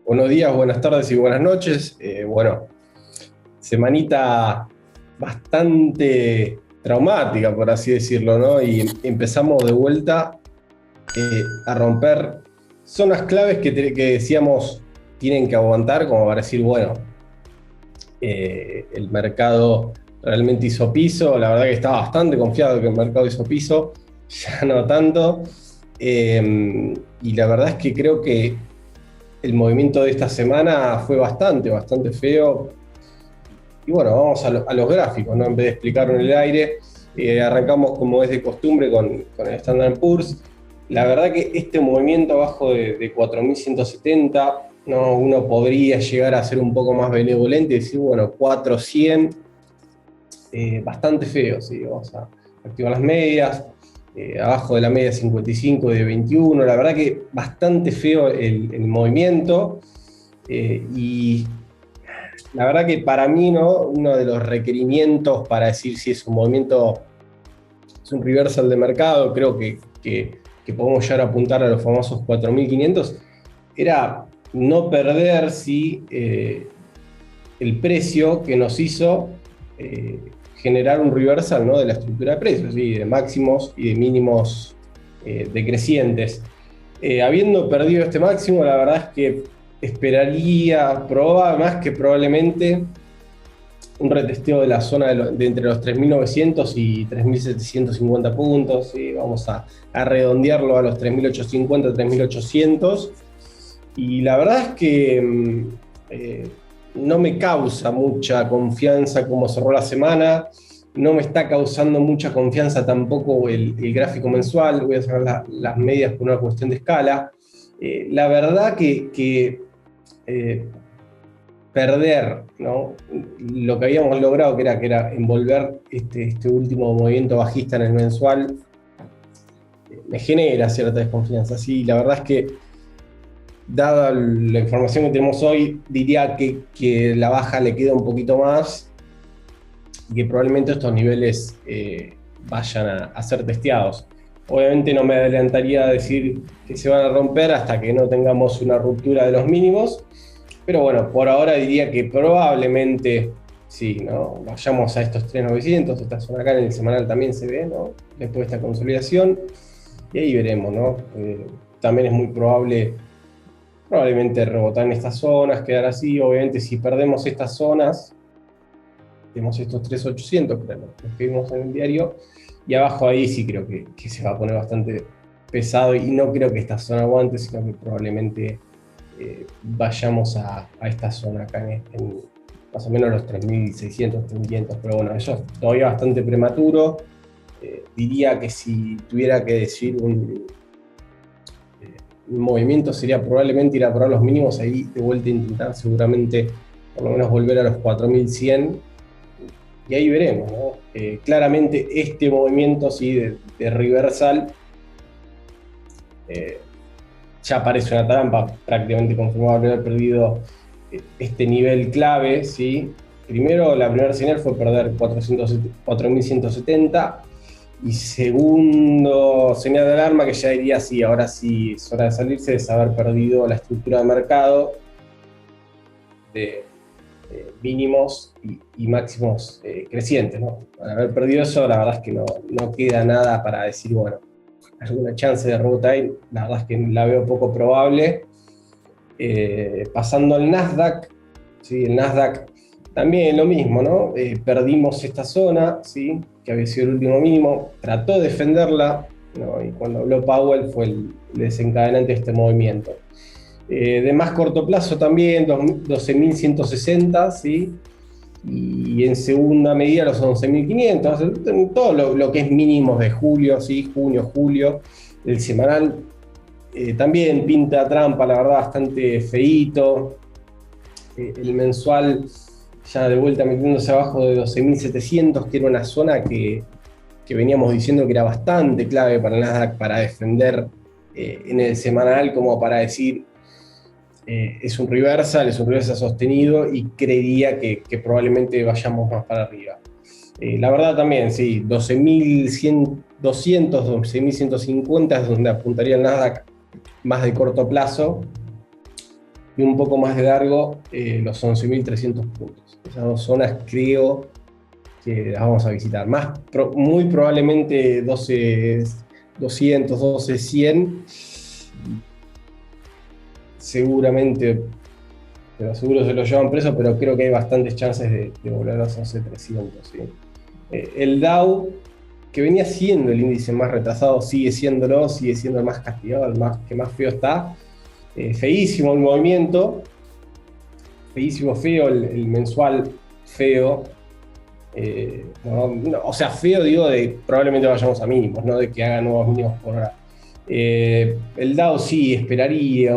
Buenos días, buenas tardes y buenas noches. Semanita bastante traumática, por así decirlo, ¿no? Y empezamos de vuelta a romper zonas claves que decíamos tienen que aguantar, como para decir, el mercado realmente hizo piso. La verdad que estaba bastante confiado que el mercado hizo piso, ya no tanto. Y la verdad es que creo que el movimiento de esta semana fue bastante feo. Y bueno, vamos a los gráficos, ¿no? En vez de explicarlo en el aire, arrancamos como es de costumbre con el Standard Poor's. La verdad que este movimiento abajo de 4.170, ¿no? Uno podría llegar a ser un poco más benevolente y decir, bueno, 4.100, bastante feo, ¿sí? Vamos a activar las medias. Abajo de la media 55 de 21, la verdad que bastante feo el movimiento, y la verdad que para mí, ¿no? Uno de los requerimientos para decir si es un movimiento, es un reversal de mercado, creo que podemos llegar a apuntar a los famosos 4.500, era no perder si el precio que nos hizo generar un reversal, ¿no? De la estructura de precios, ¿sí? De máximos y de mínimos decrecientes. Habiendo perdido este máximo, la verdad es que esperaría, más que probablemente, un retesteo de la zona de entre los 3.900 y 3.750 puntos. ¿Sí? Vamos a redondearlo a los 3.850, 3.800. Y la verdad es que no me causa mucha confianza cómo cerró la semana. No me está causando mucha confianza tampoco el gráfico mensual. Voy a sacar las medias por una cuestión de escala. La verdad que perder, ¿no? Lo que habíamos logrado, que era envolver este último movimiento bajista en el mensual, me genera cierta desconfianza. Sí, la verdad es que, dada la información que tenemos hoy, diría que la baja le queda un poquito más y que probablemente estos niveles vayan a ser testeados. Obviamente no me adelantaría a decir que se van a romper hasta que no tengamos una ruptura de los mínimos, pero bueno, por ahora diría que probablemente sí, ¿no? Vayamos a estos 3.900, esta zona acá en el semanal también se ve, ¿no? Después de esta consolidación, y ahí veremos, ¿no? También es muy probablemente rebotar en estas zonas, quedar así. Obviamente si perdemos estas zonas, tenemos estos 3.800, pero los que vimos en el diario, y abajo ahí sí creo que se va a poner bastante pesado, y no creo que esta zona aguante, sino que probablemente vayamos a esta zona acá en más o menos los 3.600, 3.500, pero bueno, eso es todavía bastante prematuro. Diría que si tuviera que decir un movimiento, sería probablemente ir a probar los mínimos ahí, de vuelta a intentar seguramente por lo menos volver a los 4.100, y ahí veremos, ¿no? Claramente este movimiento sí de reversal ya parece una trampa, prácticamente confirmado haber perdido este nivel clave, ¿sí? Primero, la primera señal fue perder 4.170, y segundo señal de alarma que ya diría sí, ahora sí es hora de salirse, es haber perdido la estructura de mercado de mínimos y máximos crecientes, ¿no? Al haber perdido eso, la verdad es que no queda nada para decir, bueno, alguna chance de rebota ahí, la verdad es que la veo poco probable. Pasando al Nasdaq, ¿sí? El Nasdaq también lo mismo, ¿no? Perdimos esta zona, ¿sí? Que había sido el último mínimo, trató de defenderla, ¿no? Y cuando habló Powell fue el desencadenante de este movimiento. De más corto plazo también, 12.160, ¿sí? Y en segunda medida los 11.500, todo lo que es mínimos de julio, ¿sí? Junio, julio, el semanal también pinta trampa, la verdad, bastante feíto. El mensual ya de vuelta metiéndose abajo de 12.700, que era una zona que veníamos diciendo que era bastante clave para el Nasdaq para defender en el semanal, como para decir es un reversal sostenido, y creería que probablemente vayamos más para arriba. La verdad también, sí, 12.200, 12.150 es donde apuntaría el Nasdaq más de corto plazo. y un poco más de largo los 11.300 puntos. Esas dos zonas creo que las vamos a visitar. Muy probablemente 12.200, 12.100, seguramente, pero seguro se lo llevan preso, pero creo que hay bastantes chances de volver a los 11.300. ¿Sí? El Dow, que venía siendo el índice más retrasado, sigue siendo el más castigado, el que más feo está. Feísimo el movimiento, feísimo, feo el mensual, feo. O sea, feo digo de probablemente vayamos a mínimos, no de que haga nuevos mínimos por hora. El Dow sí, esperaría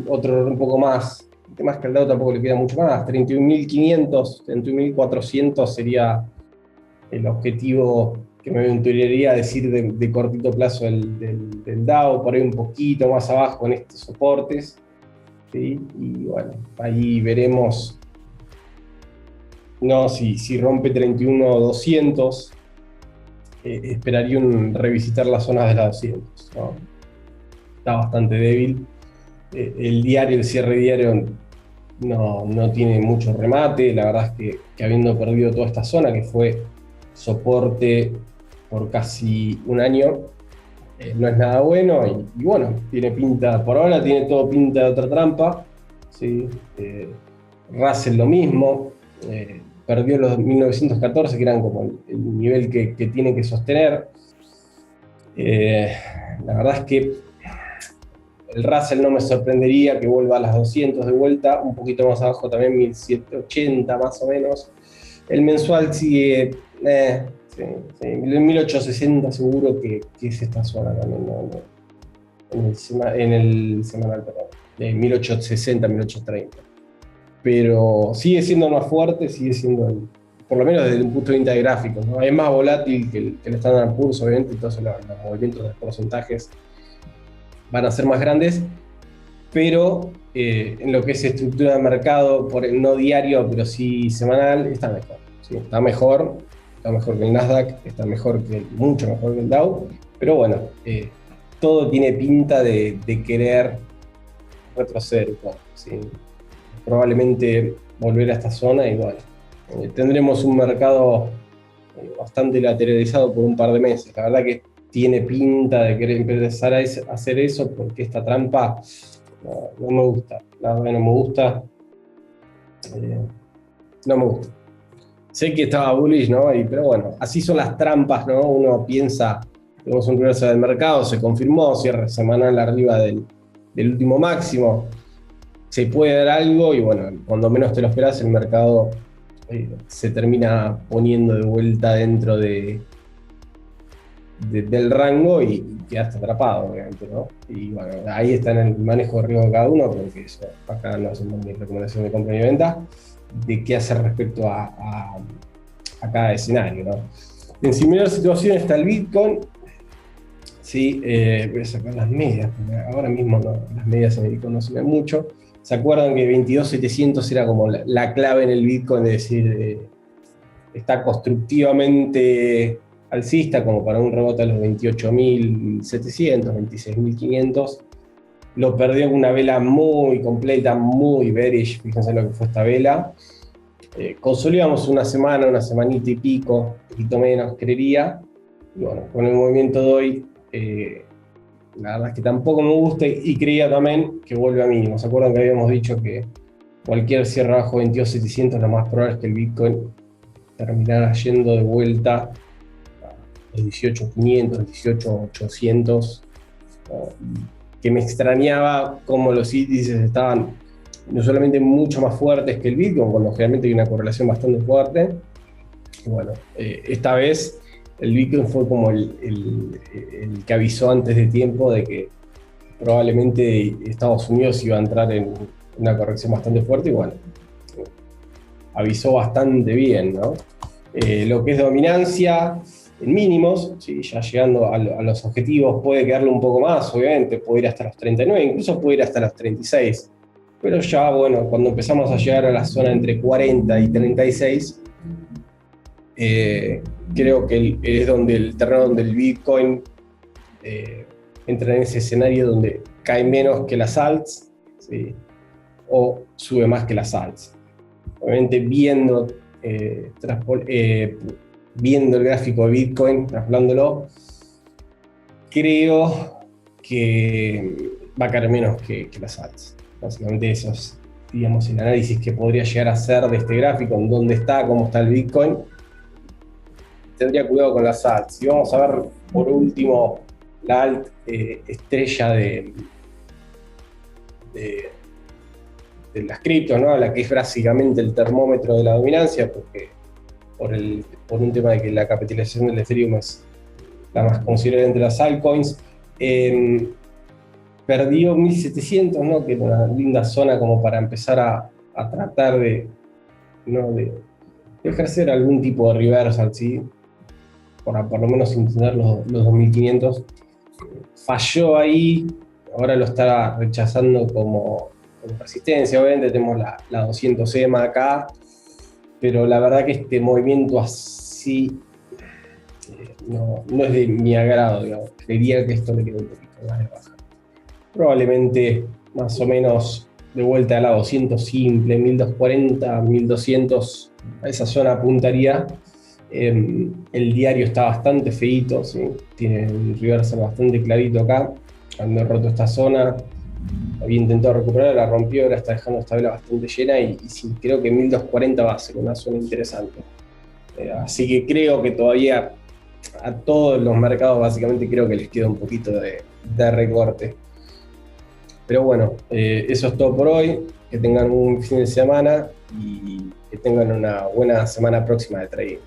otro un poco más. El tema es que al Dow tampoco le queda mucho más. 31.500, 31.400 sería el objetivo que me aventuraría a decir de cortito plazo del Dow, por ahí un poquito más abajo en estos soportes. ¿Sí? Y bueno, ahí veremos. No, si rompe 31.200, esperaría revisitar las zonas de las 200. ¿No? Está bastante débil. El diario, el cierre diario no tiene mucho remate. La verdad es que habiendo perdido toda esta zona, que fue soporte por casi un año, no es nada bueno. Y bueno, tiene pinta, por ahora tiene todo pinta de otra trampa. ¿Sí? Russell lo mismo. Perdió los 1914, que eran como el nivel que tiene que sostener. La verdad es que el Russell no me sorprendería que vuelva a las 200 de vuelta, un poquito más abajo también 1780 más o menos. El mensual sigue, sí, el 1860 seguro que es esta zona también, ¿no? En el semanal, perdón, de 1860, 1830. Pero sigue siendo más fuerte, sigue siendo, por lo menos desde un punto de vista de gráficos, ¿no? Es más volátil que el Standard Poor's, obviamente, entonces los movimientos de porcentajes van a ser más grandes, pero en lo que es estructura de mercado, no diario, pero sí semanal, está mejor. ¿Sí? Está mejor que el Nasdaq, está mucho mejor que el Dow, pero bueno, todo tiene pinta de querer retroceder, ¿sí? Probablemente volver a esta zona y bueno, tendremos un mercado bastante lateralizado por un par de meses. La verdad que tiene pinta de querer empezar a hacer eso porque esta trampa no me gusta. La verdad no me gusta. No me gusta. Sé que estaba bullish, ¿no? Pero bueno, así son las trampas, ¿no? Uno piensa, tenemos un reverso del mercado, se confirmó, cierre semanal arriba del último máximo. Se puede dar algo y bueno, cuando menos te lo esperas, el mercado se termina poniendo de vuelta dentro del rango y quedaste atrapado, obviamente, ¿no? Y bueno, ahí está en el manejo de riesgo de cada uno, porque eso, acá no hacemos ni recomendación de compra ni venta, de qué hacer respecto a cada escenario, ¿no? En similar situación está el Bitcoin. Sí, voy a sacar las medias, porque ahora mismo las medias en el Bitcoin no se ven mucho. ¿Se acuerdan que 22.700 era como la clave en el Bitcoin de decir está constructivamente alcista como para un rebote a los 28.700, 26.500? Lo perdió con una vela muy completa, muy bearish, fíjense lo que fue esta vela. Consolidamos una semanita y pico, un poquito menos, creería. Y bueno, con el movimiento de hoy, la verdad es que tampoco me gusta y creía también que vuelve a mínimo. ¿Se acuerdan que habíamos dicho que cualquier cierre bajo 22.700 lo más probable es que el Bitcoin terminara yendo de vuelta a los 18.500, 18.800? Que me extrañaba cómo los índices estaban no solamente mucho más fuertes que el Bitcoin, cuando generalmente hay una correlación bastante fuerte. Bueno, esta vez el Bitcoin fue como el que avisó antes de tiempo de que probablemente Estados Unidos iba a entrar en una corrección bastante fuerte y bueno, avisó bastante bien, ¿no? Lo que es dominancia en mínimos, ¿sí? Ya llegando a los objetivos, puede quedarle un poco más, obviamente, puede ir hasta los 39, incluso puede ir hasta los 36, pero ya, bueno, cuando empezamos a llegar a la zona entre 40 y 36, creo que es donde el terreno donde el Bitcoin entra en ese escenario donde cae menos que las alts, ¿sí? o sube más que las alzas. Obviamente viendo el gráfico de Bitcoin, trasladándolo, creo que va a caer menos que las alzas. Básicamente eso es, digamos, el análisis que podría llegar a hacer de este gráfico, en dónde está, cómo está el Bitcoin. Tendría cuidado con las alts. Y vamos a ver, por último, la alt estrella de, de las criptos, ¿no? La que es básicamente el termómetro de la dominancia, porque por un tema de que la capitalización del Ethereum es la más considerada entre las altcoins. Perdió 1700, ¿no? Que era una linda zona como para empezar a tratar ¿no? de ejercer algún tipo de reversal, ¿sí? Por lo menos intentar los 2500. Falló ahí, ahora lo está rechazando como resistencia. Obviamente tenemos la 200 EMA acá, pero la verdad que este movimiento así no es de mi agrado, digamos. Creería que esto le queda un poquito más de baja. Probablemente más o menos de vuelta a la 200 simple, 1240, 1200, a esa zona apuntaría. El diario está bastante feíto, ¿sí? Tiene un reversal bastante clarito acá, cuando he roto esta zona. Había intentado recuperar, la rompió, ahora está dejando esta vela bastante llena y sí, creo que 1240 va a ser una zona interesante. Así que creo que todavía a todos los mercados básicamente creo que les queda un poquito de recorte. Pero bueno, eso es todo por hoy. Que tengan un fin de semana y que tengan una buena semana próxima de trading.